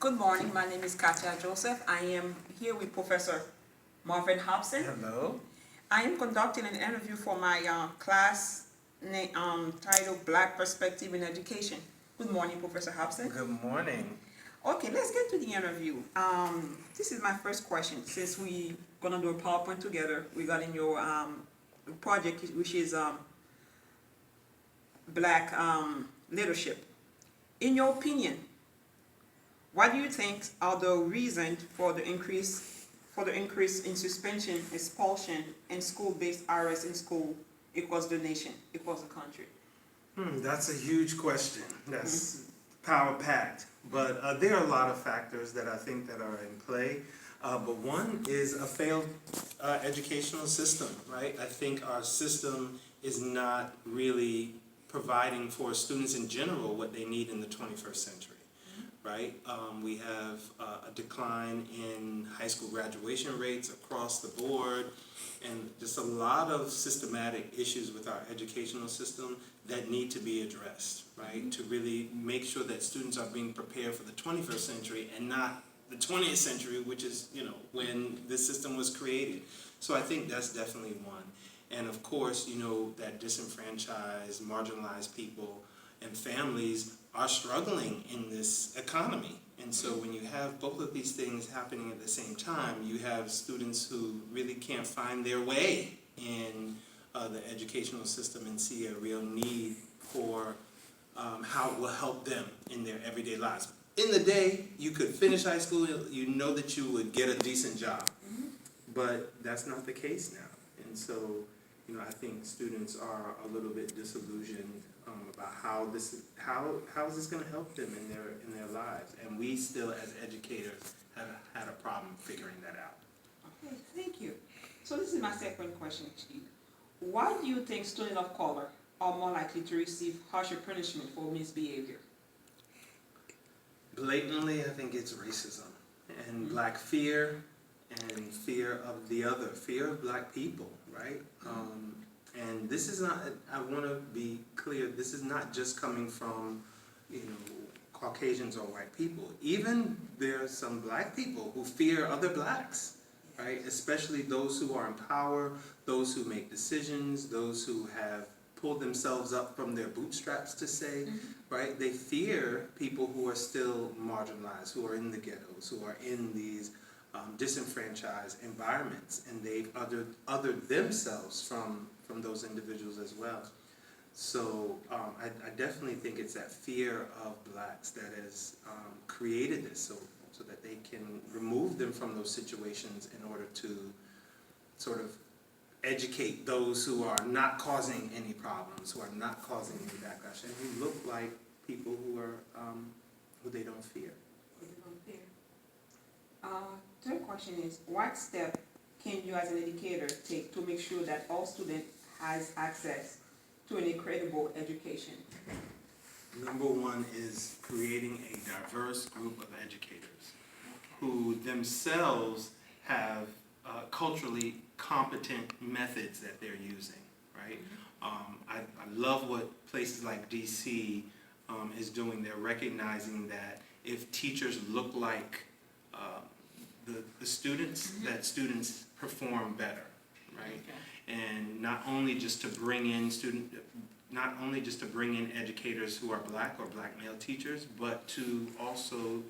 Good morning, my name is Katia Joseph. I am here with Professor Marvin Hobson. Hello. I am conducting an interview for my class titled Black Perspective in Education. Good morning, Professor Hobson. Good morning. Okay, let's get to the interview. This is my first question since we're going to do a PowerPoint together regarding your project, which is Black leadership. In your opinion, what do you think are the reasons for the increase in suspension, expulsion, and school-based arrests in school across the nation, across the country? That's a huge question. That's power packed. But there are a lot of factors that I think that are in play. But one is a failed educational system, right? I think our system is not really providing for students in general what they need in the 21st century. Right? We have a decline in high school graduation rates across the board, and just a lot of systematic issues with our educational system that need to be addressed, right? To really make sure that students are being prepared for the 21st century and not the 20th century, which is, when this system was created. So I think that's definitely one. And of course, that disenfranchised, marginalized people and families are struggling in this economy. And so when you have both of these things happening at the same time, you have students who really can't find their way in the educational system and see a real need for how it will help them in their everyday lives. In the day, you could finish high school, you know that you would get a decent job. But that's not the case now. And so, I think students are a little bit disillusioned about how is this going to help them in their lives, and we still as educators have had a problem figuring that out. Okay, thank you. So this is my second question, Chief. Why do you think students of color are more likely to receive harsher punishment for misbehavior? Blatantly, I think it's racism and black fear and fear of the other, fear of black people, right? And this is not, I want to be clear, this is not just coming from, Caucasians or white people. Even there are some black people who fear other blacks, right? Especially those who are in power, those who make decisions, those who have pulled themselves up from their bootstraps to say, right? They fear people who are still marginalized, who are in the ghettos, who are in these disenfranchised environments, and they've othered themselves from those individuals as well. So I definitely think it's that fear of blacks that has created this, so that they can remove them from those situations in order to sort of educate those who are not causing any problems, who are not causing any backlash, and who look like people who are who they don't fear. Third question is, what step can you as an educator take to make sure that all students has access to an incredible education? Number one is creating a diverse group of educators who themselves have culturally competent methods that they're using, right? I love what places like DC is doing. They're recognizing that if teachers look like the students, that students perform better, right? Okay. And not only just to bring in educators who are black or black male teachers, but to also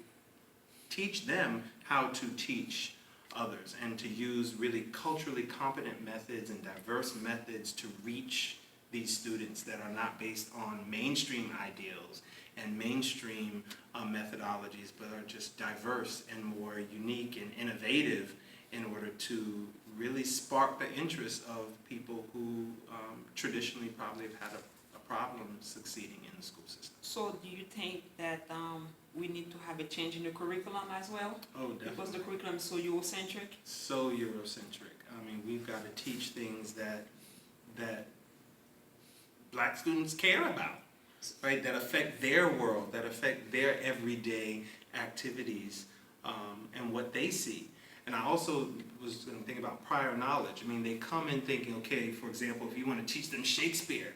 teach them how to teach others and to use really culturally competent methods and diverse methods to reach these students that are not based on mainstream ideals and mainstream methodologies, but are just diverse and more unique and innovative in order to really spark the interest of people who traditionally probably have had a problem succeeding in the school system. So do you think that we need to have a change in the curriculum as well? Oh, definitely. Because the curriculum is so Eurocentric? So Eurocentric. I mean, we've got to teach things that black students care about, right? That affect their world, that affect their everyday activities, and what they see. And I also was going to think about prior knowledge. I mean, they come in thinking, okay, for example, if you want to teach them Shakespeare,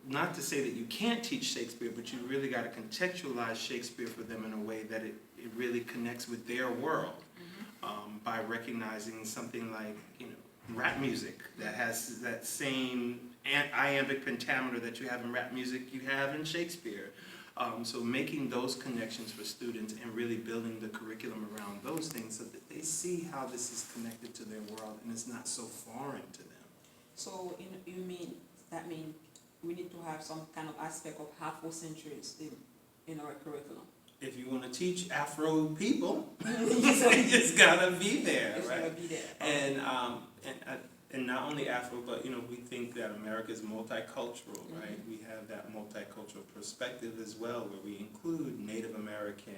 not to say that you can't teach Shakespeare, but you really got to contextualize Shakespeare for them in a way that it really connects with their world. By recognizing something like, rap music that has that same iambic pentameter that you have in rap music, you have in Shakespeare. So making those connections for students and really building the curriculum around those things so that they see how this is connected to their world and it's not so foreign to them. So you mean that mean we need to have some kind of aspect of Afrocentrics in our curriculum? If you want to teach Afro people, it's gotta be there, It's right? gonna be there. And not only Afro, but we think that America is multicultural, right? We have that multicultural perspective as well, where we include Native American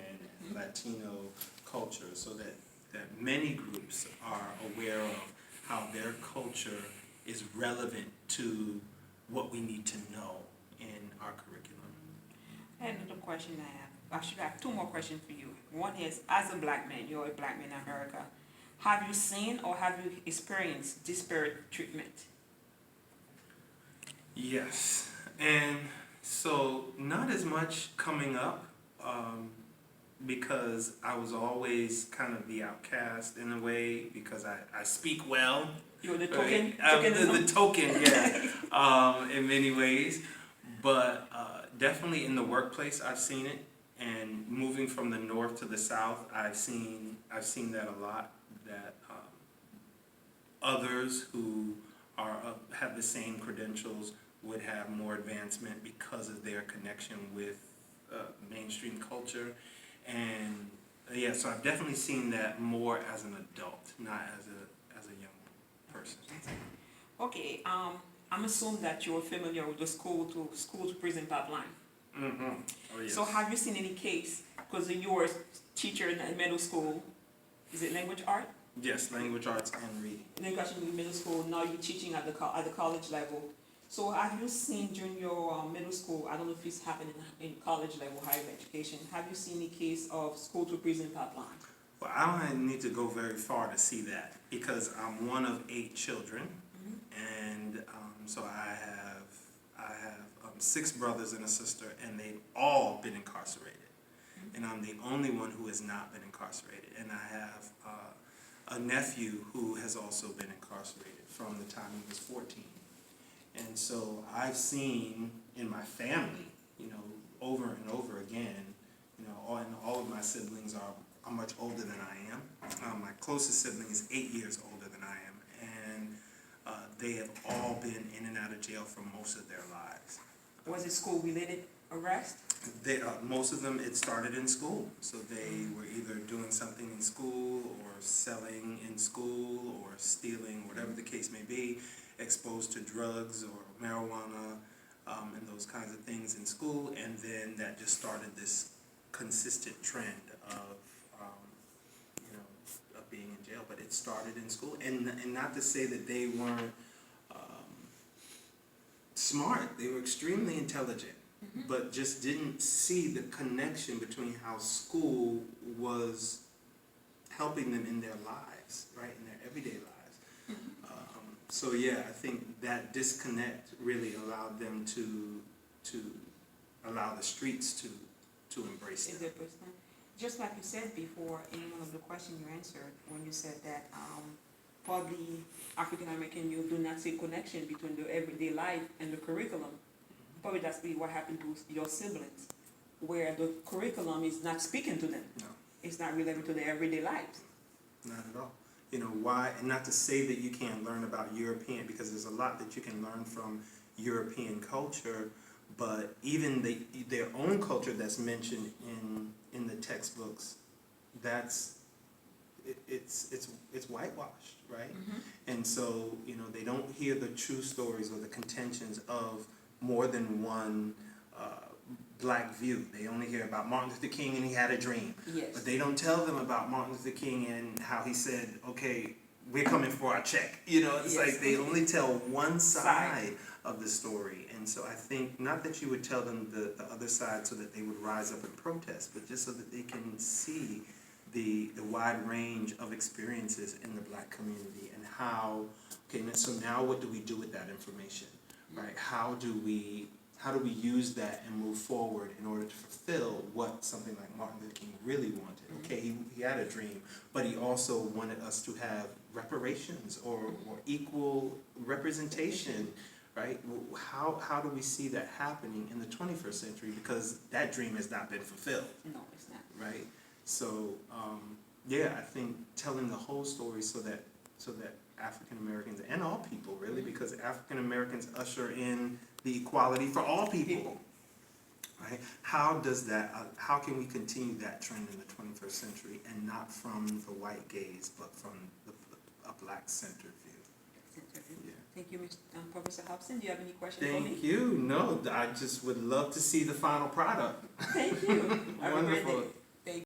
and Latino culture, so that many groups are aware of how their culture is relevant to what we need to know in our curriculum. Another question I have two more questions for you. One is, as a black man, you're a black man in America, have you seen or have you experienced disparate treatment? Yes, and so not as much coming up, because I was always kind of the outcast in a way, because I speak well. You're the Right? token? The token, yeah, in many ways. But definitely in the workplace, I've seen it. And moving from the north to the south, I've seen that a lot. That others who have the same credentials would have more advancement because of their connection with mainstream culture. And yeah, so I've definitely seen that more as an adult, not as a young person. Okay, I'm assuming that you're familiar with the school to prison pipeline. Mm-hmm. Oh, yes. So have you seen any case, because you were a teacher in the middle school, is it language art? Yes, language arts and reading. Language arts in middle school, now you're teaching at the college level. So have you seen during your middle school, I don't know if it's happening in college level, higher education, have you seen any case of school to prison pipeline? Well, I don't need to go very far to see that, because I'm one of 8 children, and so I have 6 brothers and a sister, and they've all been incarcerated, and I'm the only one who has not been incarcerated, and I have a nephew who has also been incarcerated from the time he was 14, and so I've seen in my family, over and over again, and all of my siblings are much older than I am. My closest sibling is 8 years older than I am, and they have all been in and out of jail for most of their lives. Was it school-related arrest? Most of them, it started in school. So they were either doing something in school or selling in school or stealing, whatever the case may be, exposed to drugs or marijuana and those kinds of things in school. And then that just started this consistent trend of being in jail. But it started in school. And not to say that they weren't smart, they were extremely intelligent, but just didn't see the connection between how school was helping them in their lives, right, in their everyday lives. So yeah, I think that disconnect really allowed them to allow the streets to embrace them. Just like you said before in one of the questions you answered, when you said that probably African American youth do not see connection between the everyday life and the curriculum. Probably that's what happened to your siblings, where the curriculum is not speaking to them. No. It's not relevant to their everyday lives. Not at all. Why? And not to say that you can't learn about European, because there's a lot that you can learn from European culture, but even their own culture that's mentioned in the textbooks, it's whitewashed, right? And so they don't hear the true stories or the contentions of more than one black view. They only hear about Martin Luther King and he had a dream. Yes. But they don't tell them about Martin Luther King and how he said, okay, we're coming for our check. It's like they only tell one side of the story. And so I think, not that you would tell them the other side so that they would rise up and protest, but just so that they can see the wide range of experiences in the black community and how, okay, so now what do we do with that information, right? How do we how do we use that and move forward in order to fulfill what something like Martin Luther King really wanted? Okay, he had a dream, but he also wanted us to have reparations or equal representation, right? How do we see that happening in the 21st century? Because that dream has not been fulfilled, No, it's not. right? So, yeah, I think telling the whole story so that African Americans and all people really, because African Americans usher in the equality for all people, right? How does that? How can we continue that trend in the 21st century and not from the white gaze, but from a black-centered view? Yeah. Thank you, Professor Hobson. Do you have any questions for me? Thank you. No, I just would love to see the final product. Thank you. Have a great Wonderful. day.